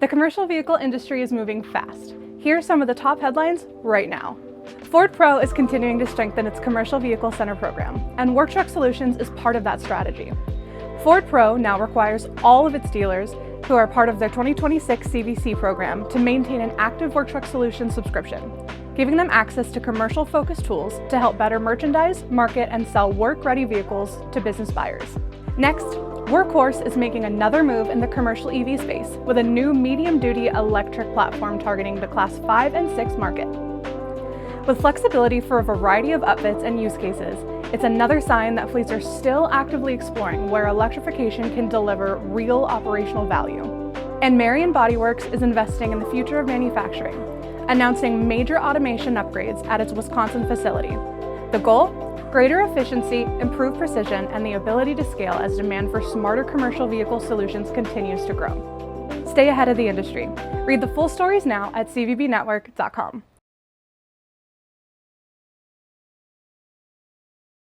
The commercial vehicle industry is moving fast. Here are some of the top headlines right now. Ford Pro is continuing to strengthen its commercial vehicle center program, and Work Truck Solutions is part of that strategy. Ford Pro now requires all of its dealers who are part of their 2026 CVC program to maintain an active Work Truck Solutions subscription, giving them access to commercial-focused tools to help better merchandise, market, and sell work-ready vehicles to business buyers. Next, Workhorse is making another move in the commercial EV space with a new medium-duty electric platform targeting the Class 5 and 6 market. With flexibility for a variety of upfits and use cases, it's another sign that fleets are still actively exploring where electrification can deliver real operational value. And Marion Body Works is investing in the future of manufacturing, announcing major automation upgrades at its Wisconsin facility. The goal? Greater efficiency, improved precision, and the ability to scale as demand for smarter commercial vehicle solutions continues to grow. Stay ahead of the industry. Read the full stories now at cvbnetwork.com.